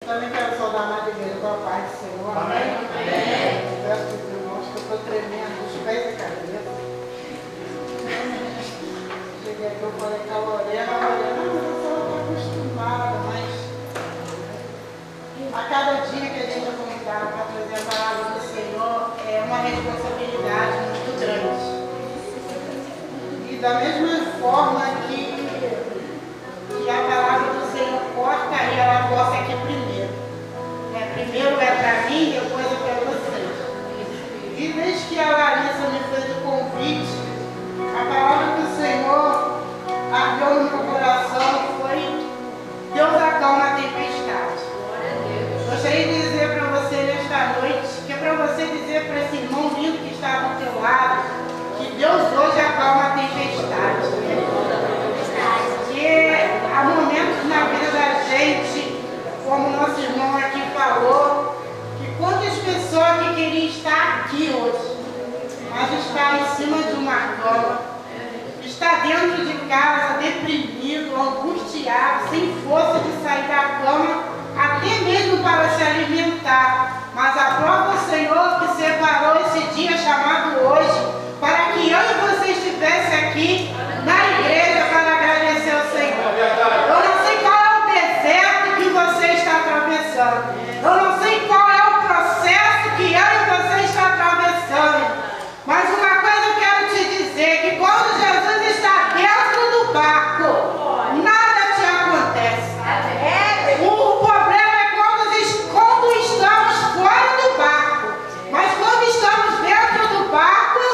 Também quero saudar a Madre Igreja da Paz do Senhor. Amém? Amém. Peço para os irmãos que eu estou tremendo dos pés e cabeça. Cheguei aqui, eu falei com a Lorena, não, eu estou acostumada, mas a cada dia que a gente é convidado para trazer a palavra do Senhor é uma responsabilidade muito grande. E da mesma forma que a palavra do Senhor corta e ela gosta aqui primeiro. Primeiro é para mim, depois é para vocês. E desde que a Larissa me fez o convite, a palavra do Senhor ardeu no meu coração, foi Deus acalma a tempestade. Gostaria de dizer para você nesta noite, que é para você dizer para esse irmão lindo que está do teu lado, que Deus hoje acalma a tempestade. Porque há momentos na vida da gente, como nosso irmão aqui falou, que quantas pessoas que queriam estar aqui hoje, mas está em cima de uma cama, está dentro de casa, deprimido, angustiado, sem força de sair da cama, até mesmo para se alimentar. Mas aprova o Senhor que separou esse dia chamado hoje, para que eu e você estivesse aqui na igreja para agradecer ao Senhor. Eu não sei qual é o deserto que você está atravessando. Eu não sei qual é o processo que eu e você está atravessando. Mas uma coisa eu quero te dizer, que quando Jesus está dentro do barco, nada te acontece. O problema é quando estamos fora do barco. Mas quando estamos dentro do barco,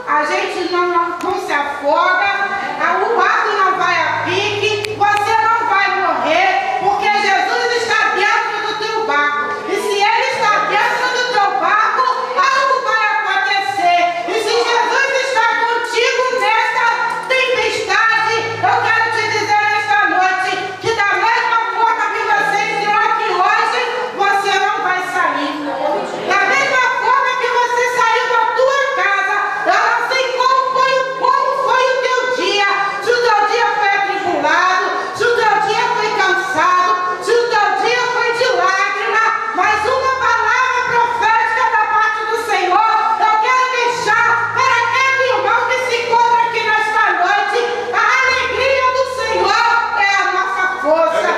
a gente não se afoga, o barco não vai a pique, você não vai morrer, porque Jesus está dentro do teu barco. E se Ele está dentro do teu barco, algo vai acontecer. E se Jesus está contigo nesta tempestade, eu quero te dizer nesta noite, que da mesma forma que você entrou aqui hoje, você não vai sair. Da mesma forma que você saiu da tua casa, eu não sei como foi o teu dia, se o teu dia foi atribulado, se o teu dia foi cansado, se o teu dia foi de lágrima, mas uma palavra profética da parte do Senhor, eu quero deixar para aquele irmão que se encontra aqui nesta noite, a alegria do Senhor é a nossa força.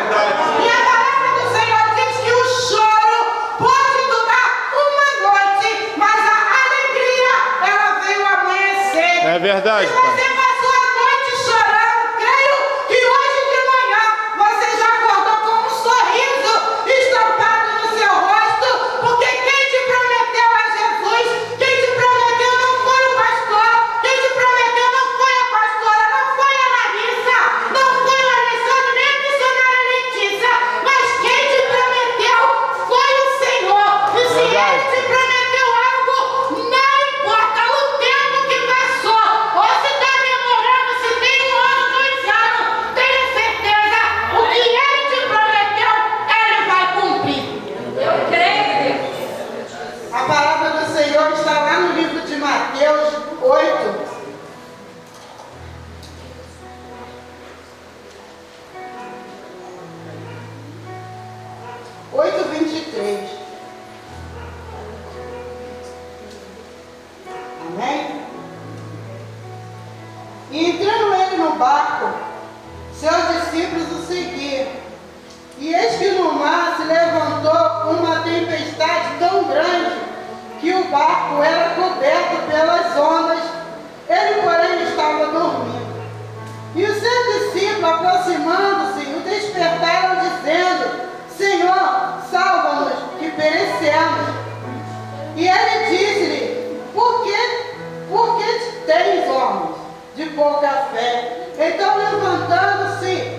E a palavra do Senhor diz que o choro pode durar uma noite, mas a alegria, ela veio amanhecer. É verdade, Se pai. você passou a noite chorando, creio que hoje de manhã você já acordou com um sorriso estampado no seu rosto, porque quem te prometeu é Jesus, quem te prometeu não foi o pastor, quem te prometeu não foi a pastora, não foi a Larissa, não foi o Alessandro, nem a missionária Letícia, mas quem te prometeu foi o Senhor. E se Ele te prometeu algo, não importa o tempo que passou, ou se está demorando, se tem 1 ano, 2 anos, tenha certeza, o que Ele te prometeu, Ele vai cumprir. Eu creio. A palavra do Senhor está lá no livro de Mateus 8. Oito, 23. Amém? E entrando ele no barco, seus discípulos o seguiram. E eis que no mar se levantou uma tempestade tão grande que o barco era coberto pelas ondas. Ele, porém, estava dormindo. E os seus discípulos, aproximando-se, o despertaram, dizendo: Senhor, salva-nos, que perecemos. E ele disse-lhe: Por que tens, homens, de pouca fé? Então, levantando-se,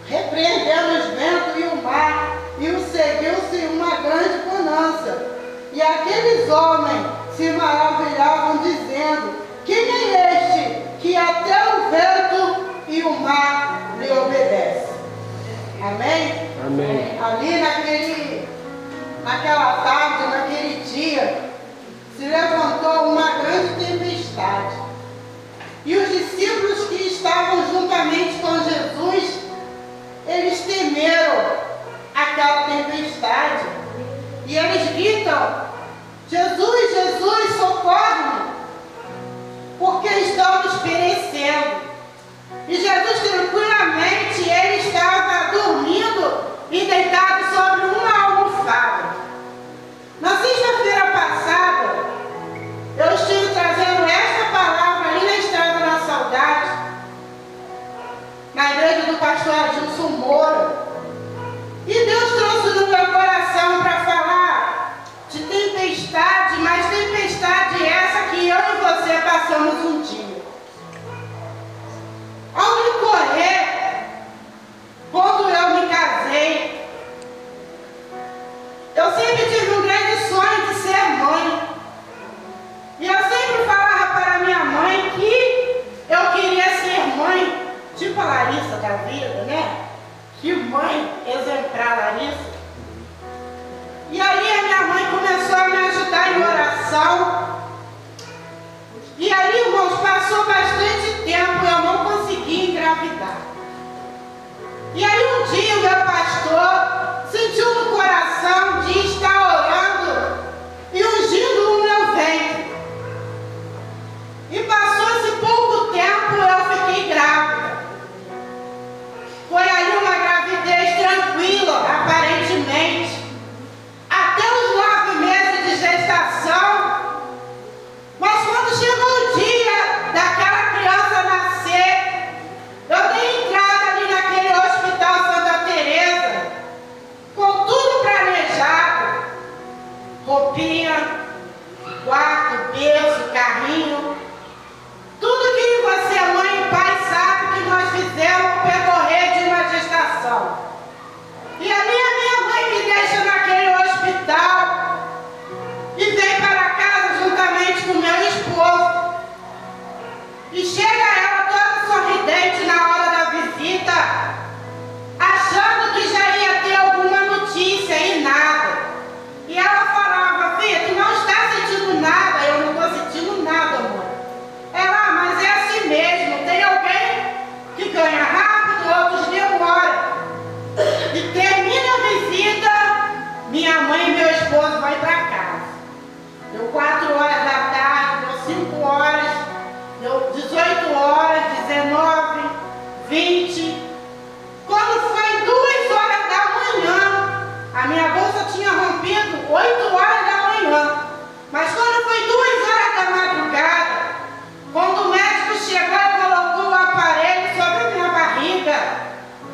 repreendendo os ventos e o mar, e o seguiu-se uma grande bonança. E aqueles homens se maravilhavam, dizendo: Quem é este que até o vento e o mar lhe obedecem? Amém? Amém. Ali naquela tarde, naquele dia, se levantou uma grande tempestade. E os discípulos que estavam juntamente com Jesus, eles temeram aquela tempestade. E eles gritam: Jesus, Jesus, socorre-me, porque estamos perecendo. E Jesus, tranquilamente, ele estava dormindo e deitado sobre uma almofada. Na sexta-feira passada, eu estive trazendo esta palavra ali na Estrada da Saudade, na igreja do pastor Adilson Moura. E Deus trouxe no meu coração para falar de tempestade, mas tempestade essa que eu e você passamos um dia. Ao me correr, quando eu me casei, eu sempre tive um grande sonho de ser mãe. E eu sempre falava para minha mãe que eu queria ser mãe, tipo a Larissa da vida, né? Que mãe exemplar, Larissa. E aí a minha mãe começou a me ajudar em oração. E aí, irmãos, passou bastante tempo, eu não consegui engravidar. E aí um dia o meu pastor sentiu no coração de estar orando e ungindo o meu ventre. E passou-se pouco tempo, eu fiquei grávida. Foi ali uma gravidez tranquila, aparentemente. Até os 9 meses de gestação. Mas quando chegou o dia daquela criança nascer, eu dei entrada ali naquele hospital Santa Teresa, com tudo planejado. Roupinha, quarto, berço, carrinho. Tudo que você, mãe e pai, sabe que nós fizemos no percorrer de uma gestação. E ali a minha mãe me deixa naquele hospital e vem para casa juntamente com meu esposo. E chega ela toda sorridente na hora da visita, achando que já ia ter alguma notícia e nada. E ela falava: filha, tu não está sentindo nada? Eu não estou sentindo nada, amor. Ela: mas é assim mesmo, tem alguém que ganha rápido, outros demoram. E termina a visita, minha mãe e meu esposo vão para casa. Deu 4 horas da tarde, deu 5 horas, deu 18 horas, 19, 20. Quando foi 2 horas da manhã, a minha bolsa tinha rompido 8 horas da manhã. Mas quando foi 2 horas da madrugada, quando o médico chegou e colocou o aparelho sobre a minha barriga,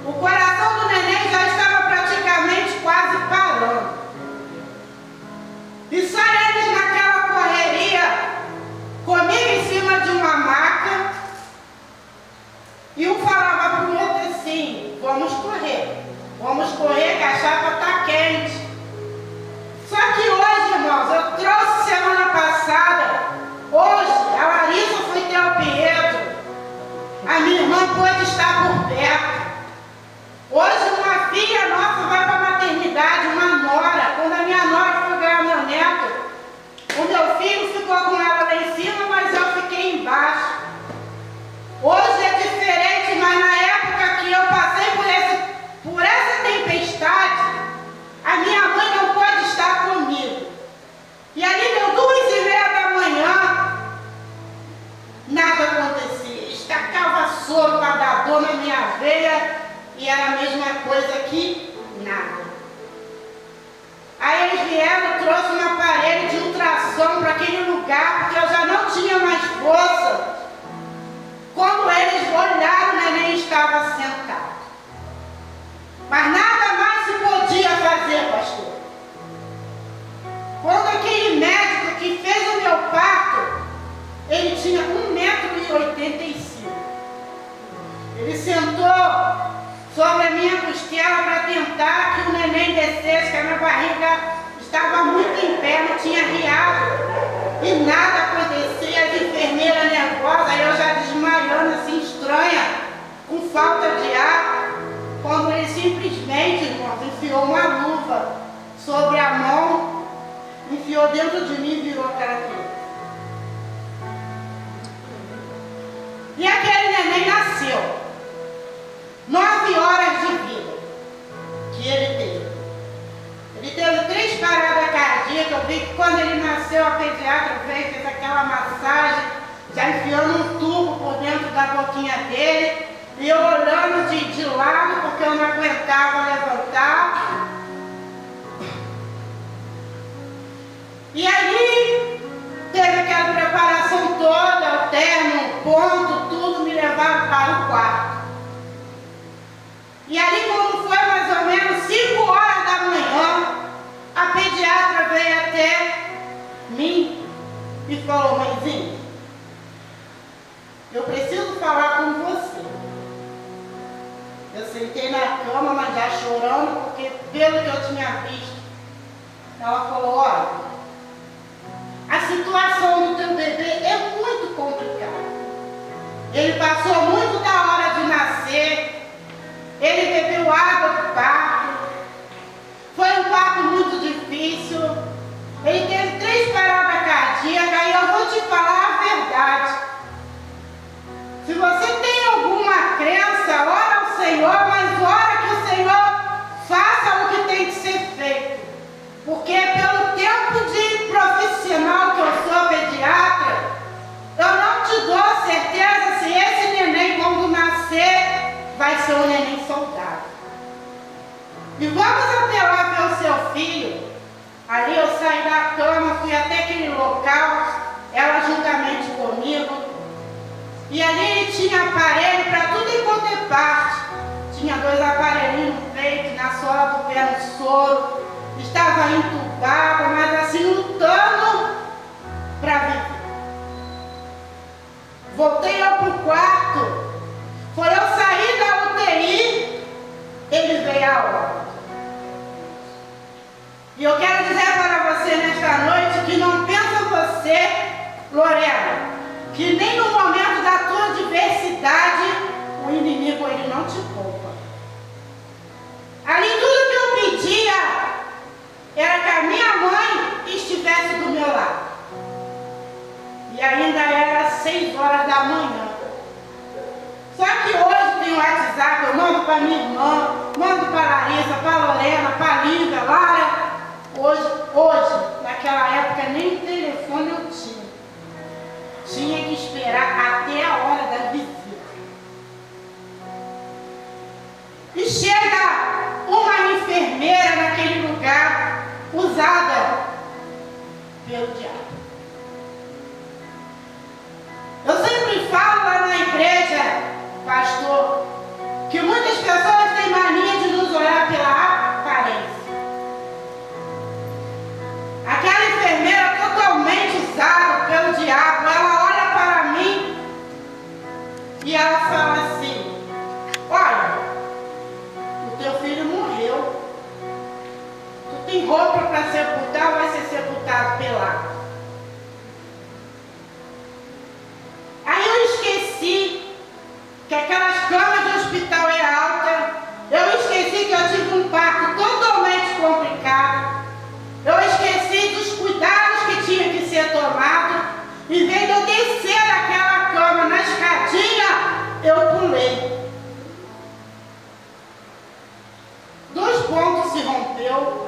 o coração do neném já estava praticamente quase parando. E sai eles naquela correria, comigo em cima de uma maca, e um falava para o outro assim: vamos correr que a chapa está quente. Só que hoje, irmãos, eu trouxe semana passada, hoje a Larissa foi ter o Pietro, a minha irmã pôde estar por perto. Hoje uma filha nossa vai para a maternidade, uma nora. Quando a minha nora foi ganhar meu neto, o meu filho ficou com ela lá em cima, mas eu fiquei embaixo. Hoje é diferente, mas na época que eu passei por essa tempestade, a minha mãe não pode estar comigo. E ali deu 2h30 da manhã, nada acontecia. Estacava soro para dar dor na minha veia, e era a mesma coisa que nada. Aí eles vieram, trouxe um aparelho de ultrassom para aquele lugar, porque eu já não tinha mais força. Quando eles olharam, o neném estava sentado. Mas nada mais se podia fazer, pastor. Quando aquele médico que fez o meu parto, ele tinha 1,85 m. Ele sentou sobre a minha costela para tentar que o neném descesse, que a minha barriga estava muito em pé, não tinha riado. E nada acontecia, as enfermeiras nervosas, eu já desmaiando assim, estranha, com falta de ar, quando ele simplesmente, irmãos, enfiou uma luva sobre a mão, enfiou dentro de mim e virou aquela criança. E aquele neném nasceu. 9 horas de vida que ele teve. Ele teve 3 paradas que eu vi que quando ele nasceu, a pediatra veio, fez aquela massagem, já enfiando um tubo por dentro da boquinha dele, e eu olhando de lado, porque eu não aguentava levantar. E aí, teve aquela preparação toda, o terno, o ponto, tudo, me levaram para o quarto. E ali, quando foi mais ou menos 5 horas da manhã, a pediatra veio até mim e falou: mãezinha, eu preciso falar com você. Eu sentei na cama, mas já chorando, porque pelo que eu tinha visto, ela falou: olha, a situação do teu bebê é muito complicada. Ele passou muito da hora de nascer, ele bebeu água do parto, foi um parto muito difícil, ele teve 3 paradas cardíacas, e eu vou te falar a verdade. Se você tem alguma crença, ora ao Senhor, mas ora que o Senhor faça o que tem que ser feito. Porque pelo tempo de profissional que eu sou pediatra, eu não te dou certeza se esse neném, quando nascer, vai ser um neném soldado. E vamos até lá ver o seu filho. Ali eu saí da cama, fui até aquele local, ela juntamente comigo. E ali ele tinha aparelho para tudo enquanto é parte. Tinha 2 aparelhinhos no peito, na sola do pé no soro. Estava entubado, mas assim lutando para viver. Voltei eu para o quarto. Foi eu sair da UTI, ele veio a hora. E eu quero dizer para você nesta noite que não pensa você, Lorena, que nem no momento da tua adversidade o inimigo ele não te poupa. Ali tudo que eu pedia era que a minha mãe estivesse do meu lado. E ainda era 6 horas da manhã. Só que hoje tem o WhatsApp, eu mando para minha irmã, mando para a Larissa, para a Lorena, para a Lívia, Lara. Hoje, naquela época, nem telefone eu tinha. Tinha que esperar até a hora da visita. E chega uma enfermeira naquele lugar, usada pelo diabo. Eu sempre falo lá na igreja, pastor, que muitas pessoas têm mania de nos olhar pela aparência. Aquela enfermeira totalmente usada pelo diabo, ela olha para mim e ela fala assim: olha, o teu filho morreu. Tu tem roupa para sepultar ou vai ser sepultado pelado? Aí eu esqueci que aquelas camas de hospital é alta. Eu esqueci que eu tive um parto totalmente complicado. Eu esqueci dos cuidados que tinha que ser tomado. E vendo eu descer daquela cama na escadinha, eu pulei. 2 pontos se rompeu.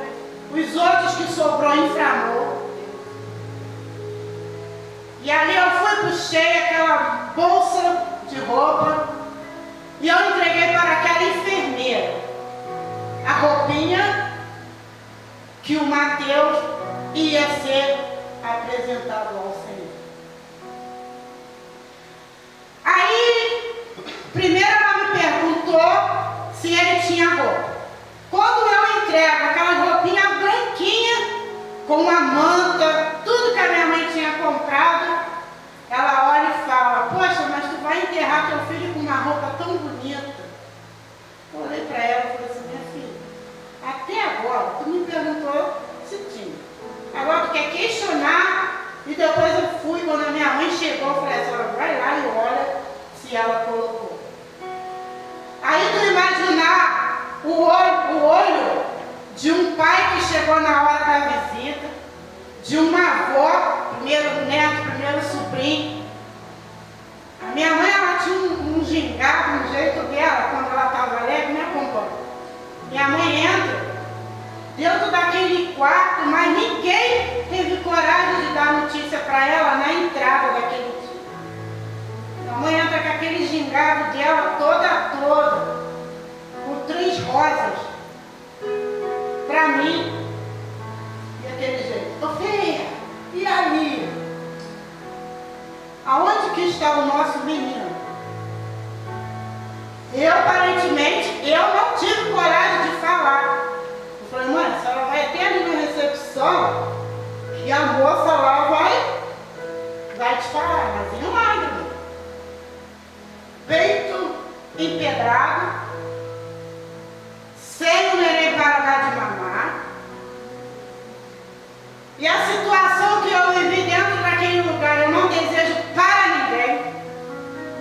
Os outros que sobrou inflamou. E ali eu fui, puxei aquela bolsa de roupa e eu entreguei para aquela enfermeira a roupinha que o Mateus ia ser apresentado ao Senhor. Aí, primeiro ela me perguntou se ele tinha roupa. Quando eu entrego aquela roupinha branquinha, com uma manta, tudo que a minha mãe tinha comprado, ela olha e fala: poxa, mas tu vai enterrar teu filho com uma roupa tão bonita. Eu olhei para ela e falei assim: minha filha, até agora tu me perguntou se tinha. Agora tu quer questionar? E depois eu fui, quando a minha mãe chegou, eu falei assim: olha, vai lá e olha se ela colocou. Aí tu imaginar o olho de um pai que chegou na hora da visita, de uma avó, primeiro neto, primeiro sobrinho. A minha mãe, ela tinha um gingado, um jeito dela, quando ela estava alegre, me acompanha. Minha mãe entra, dentro daquele quarto, mas ninguém teve coragem de dar notícia para ela na entrada daquele dia. A mãe entra com aquele gingado dela toda, com 3 rosas, para mim, e aquele jeito. Ô filha, e aí? Aonde que está o nosso menino? Eu, aparentemente, eu não tive coragem de falar. Eu falei, mãe, a senhora vai até ali na recepção e a moça lá vai te falar, mas em lágrimas. Peito empedrado, sem o neném para dar de mamar. E a situação que eu vivi dentro daquele lugar, eu não desejo para ninguém,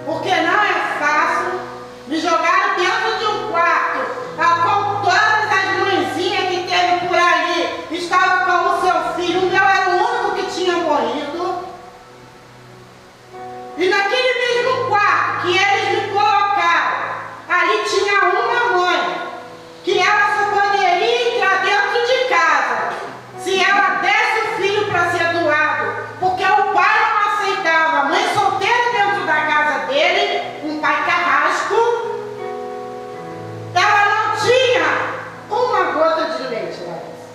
porque não é fácil. Me jogaram dentro de um quarto, com todas as mãezinhas que teve por ali, estava com o seu filho. O meu era o único que tinha morrido. E naquele mesmo quarto que eles me colocaram, ali tinha uma mãe, que ela só poderia entrar dentro de casa se ela desse o filho para ser doado, porque o pai não aceitava a mãe solteira dentro da casa dele, um pai carrasco. Ela não tinha uma gota de leite, Larissa.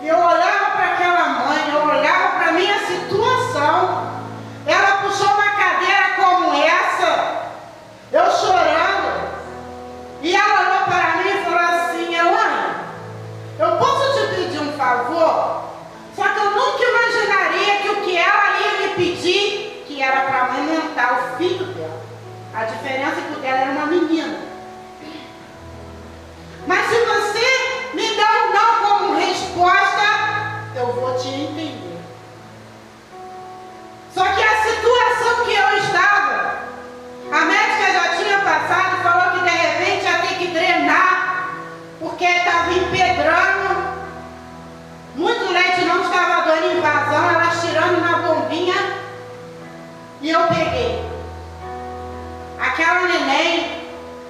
E eu olhava para aquela mãe, eu olhava para a minha situação. Ela puxou uma cadeira como essa, eu chorando. E ela olhou para mim e falou assim, Elane, eu posso te pedir um favor? Só que eu nunca imaginaria que o que ela ia me pedir, que era para amamentar o filho dela. A diferença é que o dela era uma menina. Mas se você me dá um não como resposta, eu vou te entender. Só que a situação que eu estava, a médica já tinha passado e falou que de repente ia ter que drenar, porque estava empedrando. Muito leite não estava dando invasão, ela tirando na bombinha. E eu peguei aquela neném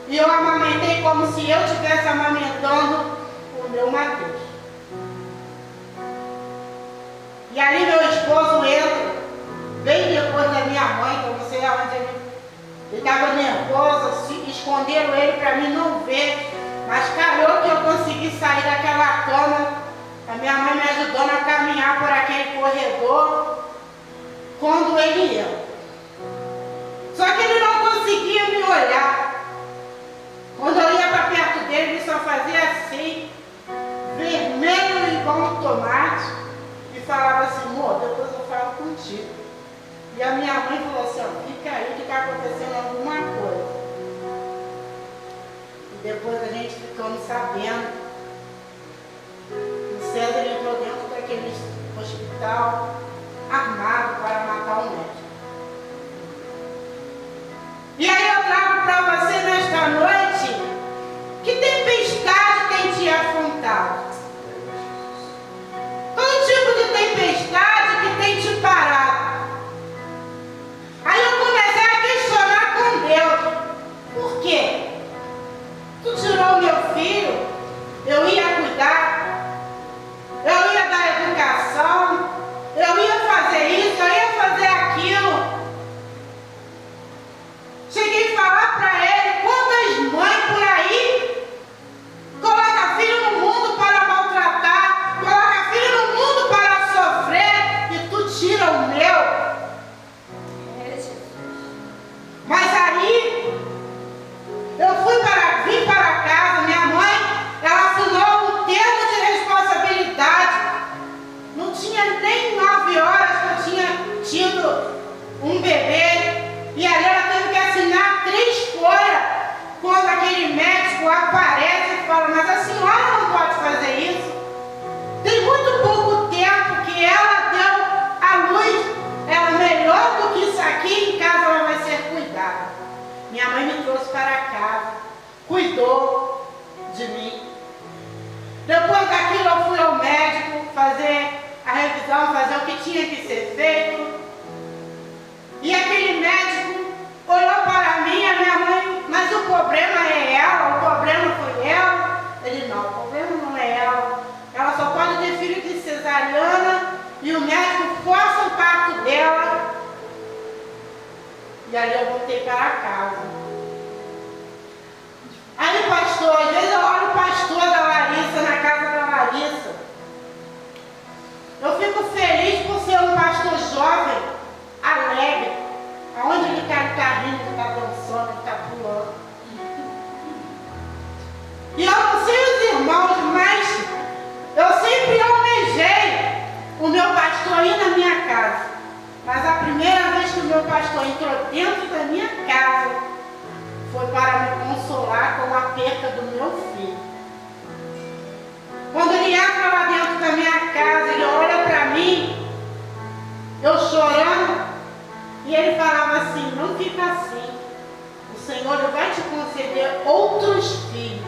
e eu amamentei como se eu estivesse amamentando o meu Mateus. E ali meu esposo entra, bem depois da minha mãe, que eu não sei aonde ele estava nervoso, esconderam ele para mim não ver, mas calhou que eu consegui sair daquela cama. A minha mãe me ajudou a caminhar por aquele corredor, quando ele ia. Só que ele não conseguia me olhar. Quando eu ia para perto dele, ele só fazia assim, vermelho igual um tomate, e falava assim, amor, depois eu falo contigo. E a minha mãe falou assim, ó, fica aí que está acontecendo alguma coisa. E depois a gente ficamos sabendo que o César entrou dentro daquele hospital armado para matar o médico. E aí eu trago para você nesta noite, que tempestade tem te afrontado? Qual o tipo de tempestade que tem te parado? Aí eu comecei a questionar com Deus. Por quê? Tu tirou meu filho, eu ia cuidar, eu ia dar educação, eu ia fazer isso, eu ia fazer aquilo. Cheguei a falar para ele, quantas mães por aí colocam filho no mundo para maltratar, coloca filho no mundo para sofrer, e tu tira o meu. Mas aí, eu vim para casa, minha mãe, ela assinou um termo de responsabilidade. Não tinha nem 9 horas que eu tinha tido um bebê, e ali ela teve que assinar 3 folhas, quando aquele médico aparece e fala, mas a senhora não pode fazer isso. Tem muito pouco tempo que ela deu à luz, ela melhor do que isso aqui, em casa ela vai ser cuidada. Minha mãe me trouxe para casa, cuidou de mim. Depois daquilo eu fui ao médico fazer a revisão, fazer o que tinha que ser feito. E aquele médico olhou para mim, a minha mãe, mas o problema é ela, o problema foi ela. Ele, não, o problema não é ela. médico força o parto dela. E ali eu voltei para casa. Aí, pastor, às vezes eu olho o pastor da Larissa, na casa da Larissa. Eu fico feliz por ser um pastor jovem, alegre. Aonde ele está rindo, ele está dançando, ele está pulando. E eu não sei os irmãos, mas eu sempre almejei o meu pastor aí na minha casa. Mas a primeira vez que o meu pastor entrou dentro da minha casa foi para me consolar com a perda do meu filho. Quando ele entra lá dentro da minha casa, ele olha para mim, eu chorando, e ele falava assim: não fica assim, o Senhor vai te conceder outros filhos.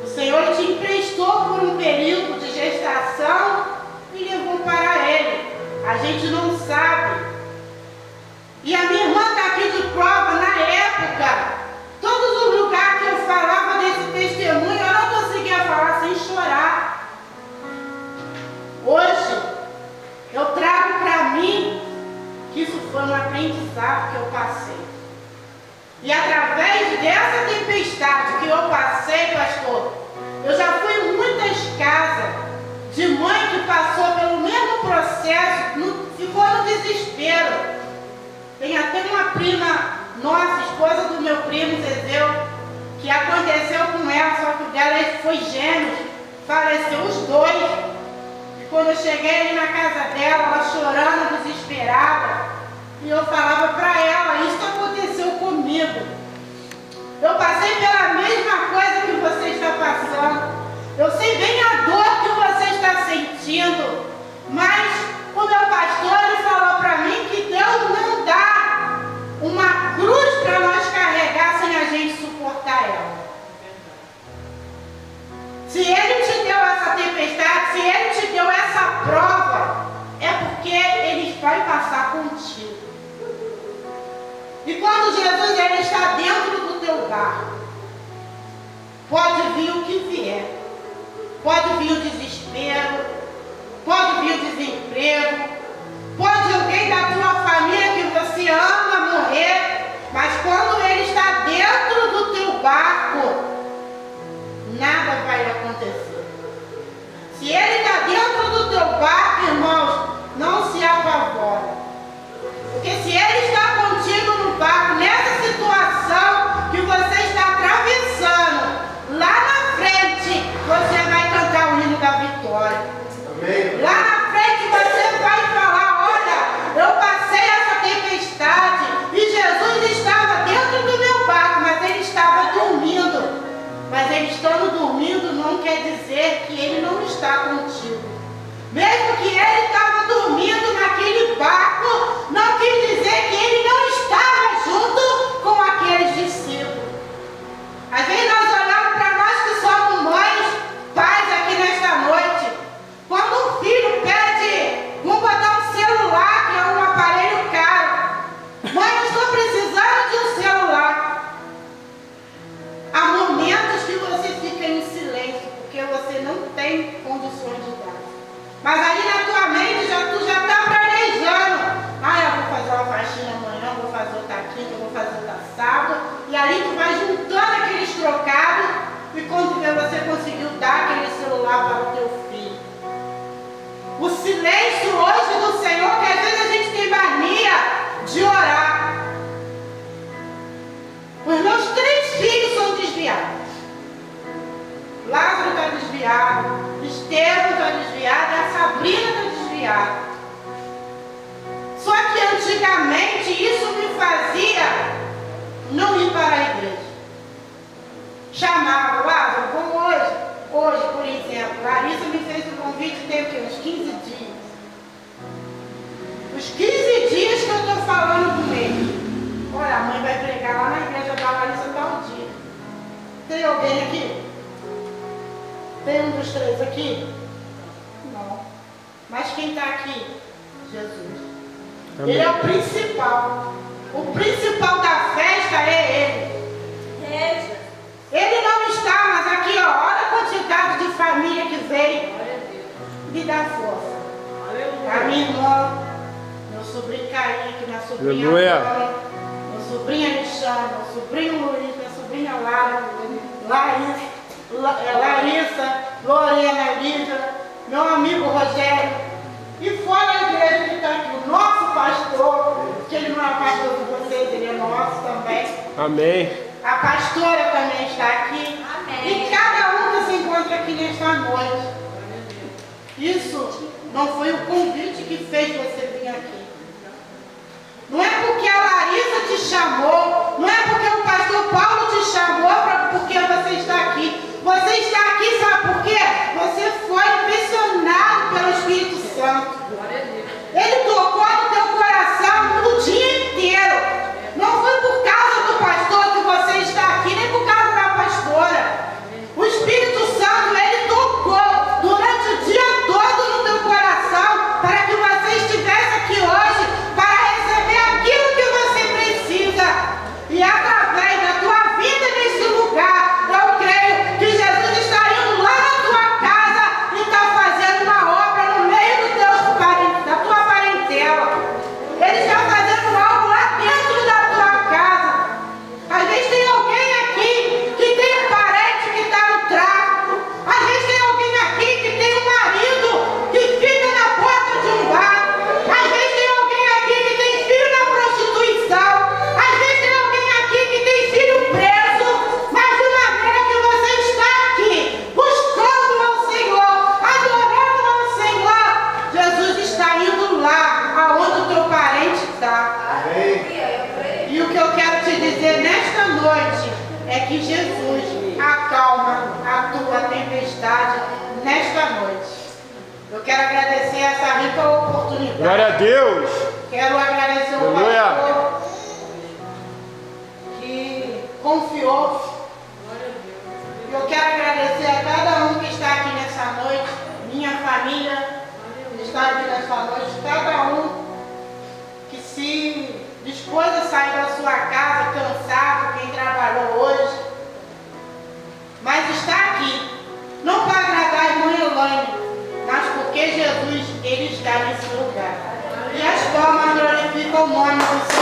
O Senhor te emprestou por um período de gestação e levou para Ele. A gente não sabe. E a minha irmã está aqui de prova. Na época, todos os lugares que eu falava desse testemunho, eu não conseguia falar sem chorar. Hoje, eu trago para mim que isso foi um aprendizado que eu passei. E através dessa tempestade que eu passei, pastor, eu já fui em muitas casas de mãe que passou pelo mesmo processo, ficou no desespero. Tem até uma prima nossa, esposa do meu primo Zezeu, que aconteceu com ela, só que o dela foi gêmeos, faleceu os dois. E quando eu cheguei ali na casa dela, ela chorando, desesperada, e eu falava para ela: isso aconteceu comigo. Eu passei pela mesma coisa que você está passando. Eu sei bem a dor que você está sentindo. Mas o meu pastor, ele falou para mim que Deus não dá uma cruz para nós carregar sem a gente suportar ela. Se Ele te deu essa tempestade, se Ele te deu essa prova, é porque Ele vai passar contigo. E quando Jesus ele está dentro do teu barco, pode vir o que vier. Pode vir o desespero, pode vir o desemprego, pode alguém da tua família que você ama morrer, mas quando ele está dentro do teu barco, nada vai acontecer. Se ele está dentro do teu barco, irmãos, não se apavore. Porque se ele está contigo no barco, nessa situação que você está atravessando, lá na frente, você vai cantar o hino da vitória. Amém. Lá na frente você vai falar: olha, eu passei essa tempestade e Jesus estava dentro do meu barco, mas ele estava dormindo. Mas ele estando dormindo não quer dizer que ele não está contigo. Mesmo que ele estava dormindo naquele barco, não quer dizer que ele não estava junto com aqueles discípulos. Às vezes nós olhamos para nós que somos mães, pais aqui nesta noite. Quando um filho pede, vamos botar um celular, que é um aparelho caro. Mãe, eu estou precisando de um celular. Há momentos que você fica em silêncio, porque você não tem condições de dar. Mas ali na tua mente, tu já está planejando. Eu vou fazer uma faxina amanhã, vou fazer outra quinta, vou fazer outra sábado. E ali tu vai juntando aqueles trocados. E quando vê, você conseguiu dar aquele celular para o teu filho. O silêncio hoje do Senhor, que às vezes a gente tem mania de orar. Os meus 3 filhos são desviados. Lázaro está desviado, Estevão está desviado e a Sabrina está desviada. Só que antigamente isso me fazia não ir para a igreja. Chamava: Lázaro, vamos hoje? Hoje, por exemplo, Larissa me fez um convite, tem o quê? Uns 15 dias. Os 15 dias que eu estou falando com ele. Olha, a mãe vai pregar lá na igreja da Larissa tal dia. Tem alguém aqui? Tem um dos 3 aqui? Não. Mas quem está aqui? Jesus. Amém. Ele é o principal. O principal da festa é Ele. Ele não está, mas aqui, ó, olha a quantidade de família que veio. Me dá força. a minha irmã, meu sobrinho Kaique, minha sobrinha Aleluia. Ana, meu sobrinho Alexandre, meu sobrinho Luiz, minha sobrinha Larissa, Lorena, Lídia, meu amigo Rogério, e fora a igreja que está aqui, o nosso pastor, que ele não é pastor de vocês, ele é nosso também. Amém. A pastora também está aqui. Amém. E cada um que se encontra aqui nesta noite. Isso não foi o convite que fez você vir aqui. Não é porque a Larissa te chamou, não é porque o pastor Paulo te chamou porque você está aqui. Você está aqui, sabe por quê? Você foi impressionado pelo Espírito Santo. Ele tocou no teu coração o dia inteiro. Não foi por causa do pastor que você está aqui, nem por causa da pastora. O Espírito Santo, ele tocou durante o dia todo no teu coração para que você estivesse aqui hoje para receber aquilo que você precisa. E através da tua vida nesse lugar, eu creio que Jesus está indo lá na tua casa e está fazendo uma obra no meio da tua parentela. Ele está fazendo algo lá dentro da tua casa. Às vezes tem alguém aqui que tem um parente que está no tráfico. Às vezes tem alguém aqui que tem um marido que fica na porta de um bar. Às vezes tem alguém aqui que tem filho na prostituição. Às vezes tem alguém aqui que tem filho preso. Mas de maneira que você está aqui, buscando ao Senhor, adorando ao Senhor, Jesus está indo lá aonde o teu parente está. E o que eu quero te dizer nesta noite é que Jesus acalma a tua tempestade nesta noite. Eu quero agradecer essa rica oportunidade. Glória a Deus. Quero agradecer ao Aleluia. pastor que confiou. Eu quero agradecer a cada um que está aqui nessa noite, minha família que está aqui nessa noite, cada um que se dispôs a sair da sua casa cansado, quem trabalhou hoje, mas está aqui, não para agradar a irmã Elaine, mas porque Jesus, ele está nesse lugar. E as palmas glorificam o nome do Senhor.